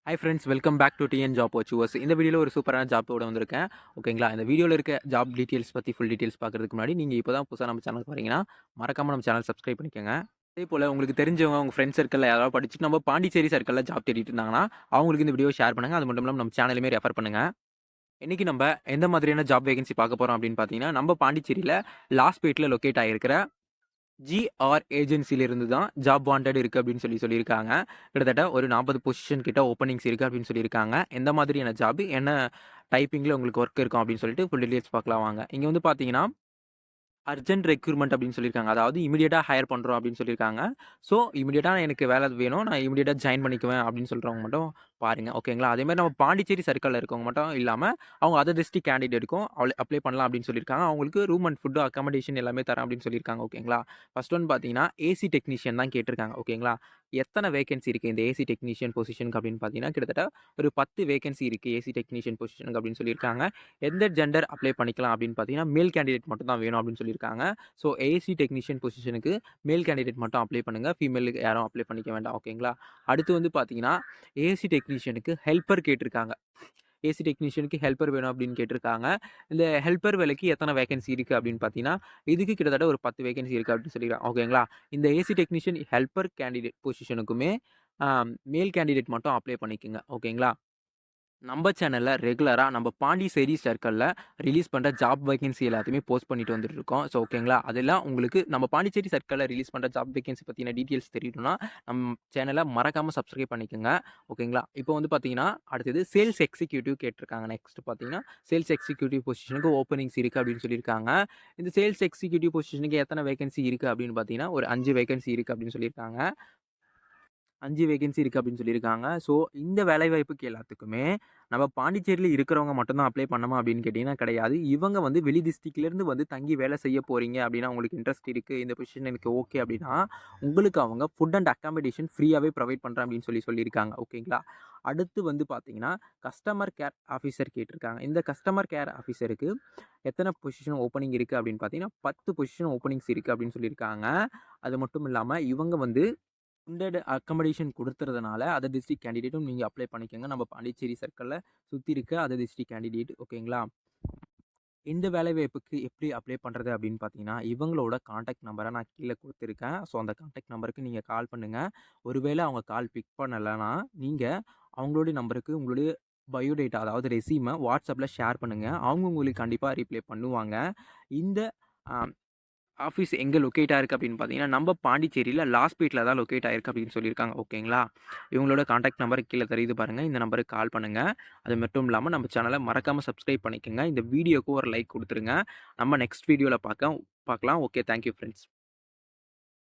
Hi friends, welcome back to TN job watchers. இந்த வீடியோவில் ஒரு சூப்பரான ஜாப்போட வந்திருக்கேன். ஓகேங்களா, இந்த வீடியோவில் இருக்க ஜாப் டீட்டெயில்ஸ் பற்றி ஃபுல் டீட்டெயில்ஸ் பார்க்கறதுக்கு முன்னாடி நீங்கள் இப்போ தான் புதுசாக நம்ம சேனலுக்கு வரீங்கன்னா மறக்காமல் நம்ம சேனல் சப்ஸ்கிரைப் பண்ணிக்கோங்க. அதே போல் உங்களுக்கு தெரிஞ்சவங்க உங்கள் ஃப்ரெண்ட்ஸ் சர்க்கிளில் யாராவது படிச்சுட்டு நம்ம பாண்டிச்சேரி சர்க்கிளில் ஜாப் தேடிட்டு இருந்தாங்கன்னா அவங்களுக்கு இந்த வீடியோ ஷேர் பண்ணுங்கள். அது மட்டும் இல்லாமல் நம்ம சேனலுமே ரெஃபர் பண்ணுங்கள். இன்றைக்கி நம்ம எந்த மாதிரியான ஜாப் வேகன்சி பார்க்க போகிறோம் அப்படின்னு பார்த்தீங்கன்னா, நம்ம பாண்டிச்சேரியில் லாஸ்பேட்டில் லொக்கேட் ஆகிருக்கிற ஜிஆர் ஏஜென்சிலிருந்து தான் ஜாப் வாண்டட் இருக்குது அப்படின்னு சொல்லியிருக்காங்க. கிட்டத்தட்ட ஒரு 40 பொசிஷன் கிட்ட ஓப்பனிங்ஸ் இருக்குது அப்படின்னு சொல்லியிருக்காங்க. எந்த மாதிரியான ஜாப், என்ன டைப்பிங்கில் உங்களுக்கு ஒர்க் இருக்கும் அப்படின்னு சொல்லிட்டு ஃபுல் டீட்டெயில்ஸ் பார்க்கலாம் வாங்க. இங்கே வந்து பார்த்தீங்கன்னா அர்ஜென்ட் ரெக்ரூட்மெண்ட் அப்படின்னு சொல்லியிருக்காங்க. அதாவது இமிடியேட்டா ஹையர் பண்ணுறோம் அப்படின்னு சொல்லியிருக்காங்க. ஸோ இமிடியேட்டா எனக்கு வேலை வேணும், நான் இமிடியேட்டா ஜாயின் பண்ணிக்குவேன் அப்படின்னு சொல்கிறவங்க மட்டும் பாருங்க. ஓகேங்களா, அதேமாதிரி நம்ம பாண்டிச்சேரி சர்க்கிளில் இருக்கவங்க மட்டும் இல்லாமல் அவங்க அதர் டிஸ்ட்ரிக்ட் கேண்டிடேட்டுக்கும் அப்ளை பண்ணலாம் அப்படின்னு சொல்லியிருக்காங்க. அவங்களுக்கு ரூம் அண்ட் ஃபுட்டு அக்காமடேஷன் எல்லாமே தரேன் அப்படின்னு சொல்லியிருக்காங்க. ஓகேங்களா, ஃபர்ஸ்ட் ஒன் பார்த்தீங்கன்னா ஏசி டெக்னீஷியன் தான் கேட்டிருக்காங்க. ஓகேங்களா, எத்தனை வேகன்சி இருக்குது இந்த ஏசி டெக்னீஷியன் பொசிஷனுக்கு அப்படின்னு பார்த்தீங்கன்னா கிட்டத்தட்ட ஒரு 10 வேகன்சி இருக்குது ஏசி டெக்னீஷியன் பொசிஷனுக்கு அப்படின்னு சொல்லியிருக்காங்க. எந்த ஜெண்டர் அப்ளை பண்ணிக்கலாம் அப்படின்னு பார்த்தீங்கன்னா மேல் கேண்டிடேட் மட்டும் தான் வேணும் அப்படின்னு சொல்லியிருக்காங்க. ஸோ ஏசி டெக்னீஷியன் பொசிஷனுக்கு மேல் கேண்டிடேட் மட்டும் அப்ளை பண்ணுங்கள், ஃபீமேலுக்கு யாரும் அப்ளை பண்ணிக்க வேண்டாம். ஓகேங்களா, அடுத்து வந்து பார்த்தீங்கன்னா ஏசி டெக்னீஷியனுக்கு ஹெல்ப்பர் கேட்டிருக்காங்க. ஏசி டெக்னீஷியனுக்கு ஹெல்ப்பர் வேணும் அப்படின்னு கேட்டிருக்காங்க. இந்த ஹெல்ப்பர் வேலைக்கு எத்தனை வேகன்சி இருக்குது அப்படின்னு பார்த்தீங்கன்னா இதுக்கு கிட்டத்தட்ட ஒரு 10 வேகன்சி இருக்குது அப்படின்னு சொல்லியிருக்காங்க. ஓகேங்களா, இந்த ஏசி டெக்னீஷியன் ஹெல்ப்பர் கேண்டிடேட் பொசிஷனுக்குமே மேல் கேண்டிடேட் மட்டும் அப்ளை பண்ணிக்கோங்க. ஓகேங்களா, நம்ம சேனலில் ரெகுலராக நம்ம பாண்டிச்சேரி சர்க்கிளில் ரிலீஸ் பண்ணுற ஜாப் வேகன்சி எல்லாத்தையுமே போஸ்ட் பண்ணிட்டு வந்துட்டு இருக்கோம். ஸோ ஓகேங்களா, அதெல்லாம் உங்களுக்கு நம்ம பாண்டிச்சேரி சர்க்கிளில் ரிலீஸ் பண்ணுற ஜாப் வேகன்சி பற்றின டீட்டெயில்ஸ் தெரியணும்னா நம்ம சேனலை மறக்காமல் சப்ஸ்கிரைப் பண்ணிக்கோங்க. ஓகேங்களா, இப்போ வந்து பார்த்தீங்கன்னா அடுத்தது சேல்ஸ் எக்ஸிக்யூட்டிவ் கேட்டிருக்காங்க. நெக்ஸ்ட் பார்த்தீங்கன்னா சேல்ஸ் எக்ஸிக்யூட்டிவ் பொசிஷனுக்கு ஓப்பனிங்ஸ் இருக்குது அப்படின்னு சொல்லியிருக்காங்க. இந்த சேல்ஸ் எக்ஸிக்யூட்டிவ் பொசிஷனுக்கு எத்தனை வேகன்சி இருக்குது அப்படின்னு பார்த்தீங்கன்னா ஒரு 5 வேகன்சி இருக்குது அப்படின்னு சொல்லியிருக்காங்க. 5 வேகன்சி இருக்குது அப்படின்னு சொல்லியிருக்காங்க. ஸோ இந்த வேலைவாய்ப்புக்கு எல்லாத்துக்குமே நம்ம பாண்டிச்சேரியில இருக்கிறவங்க மட்டும் தான் அப்ளை பண்ணணுமா அப்படின்னு கேட்டிங்கன்னா கிடையாது. இவங்க வந்து வெளி டிஸ்ட்ரிக்ட்லேருந்து வந்து தங்கி வேலை செய்ய போகிறீங்க அப்படின்னா உங்களுக்கு இன்ட்ரெஸ்ட் இருக்குது, இந்த பொசிஷன் எனக்கு ஓகே அப்படின்னா உங்களுக்கு அவங்க ஃபுட் அண்ட் அக்காமடேஷன் ஃப்ரீயாகவே ப்ரொவைட் பண்ணுறேன் அப்படின்னு சொல்லியிருக்காங்க. ஓகேங்களா, அடுத்து வந்து பார்த்தீங்கன்னா கஸ்டமர் கேர் ஆஃபீஸர் கேட்டிருக்காங்க. இந்த கஸ்டமர் கேர் ஆஃபீஸருக்கு எத்தனை பொசிஷன் ஓப்பனிங் இருக்குது அப்படின்னு பார்த்தீங்கன்னா 10 பொசிஷன் ஓப்பனிங்ஸ் இருக்குது அப்படின்னு சொல்லியிருக்காங்க. அது மட்டும் இல்லாமல் இவங்க வந்து ஃபுட்டட் அக்கமடேஷன் குடுத்துறதுனால அதர் டிஸ்ட்ரிக்ட் கேண்டிடேட்டும் நீங்க அப்ளை பண்ணிக்கோங்க. நம்ம பாண்டிச்சேரி சர்க்கிள்ல சுத்தி இருக்க அதர் டிஸ்ட்ரிக்ட் கேண்டிடேட். ஓகேங்களா, இந்த வேலைவாய்ப்புக்கு எப்படி அப்ளை பண்ணுறது அப்படின்னு பார்த்தீங்கன்னா இவங்களோட கான்டாக்ட் நம்பரை நான் கீழே கொடுத்துருக்கேன். ஸோ அந்த கான்டாக்ட் நம்பருக்கு நீங்கள் கால் பண்ணுங்கள். ஒருவேளை அவங்க கால் பிக் பண்ணலைன்னா நீங்கள் அவங்களுடைய நம்பருக்கு உங்களுடைய பயோடேட்டா அதாவது ரெஸ்யூமை வாட்ஸ்அப்பில் ஷேர் பண்ணுங்கள். அவங்க உங்களுக்கு கண்டிப்பாக ரிப்ளை பண்ணுவாங்க. இந்த ஆஃபீஸ் எங்கே லொக்கேட் ஆயிருக்கு அப்படின்னு பார்த்தீங்கன்னா நம்ம பாண்டிச்சேரியில் லாஸ்பேட்டில் தான் லொக்கேட் ஆயிருக்கு அப்படின்னு சொல்லியிருக்காங்க. ஓகேங்களா, இவங்களோட கான்டாக்ட் நம்பர் கீழே தெரியுது பாருங்கள். இந்த நம்பருக்கு கால் பண்ணுங்கள். அது மட்டும் இல்லாமல் நம்ம சேனலை மறக்காமல் சப்ஸ்கிரைப் பண்ணிக்கோங்க. இந்த வீடியோக்கு ஒரு லைக் கொடுத்துருங்க. நம்ம நெக்ஸ்ட் வீடியோவில் பார்க்கலாம். Okay, thank you friends.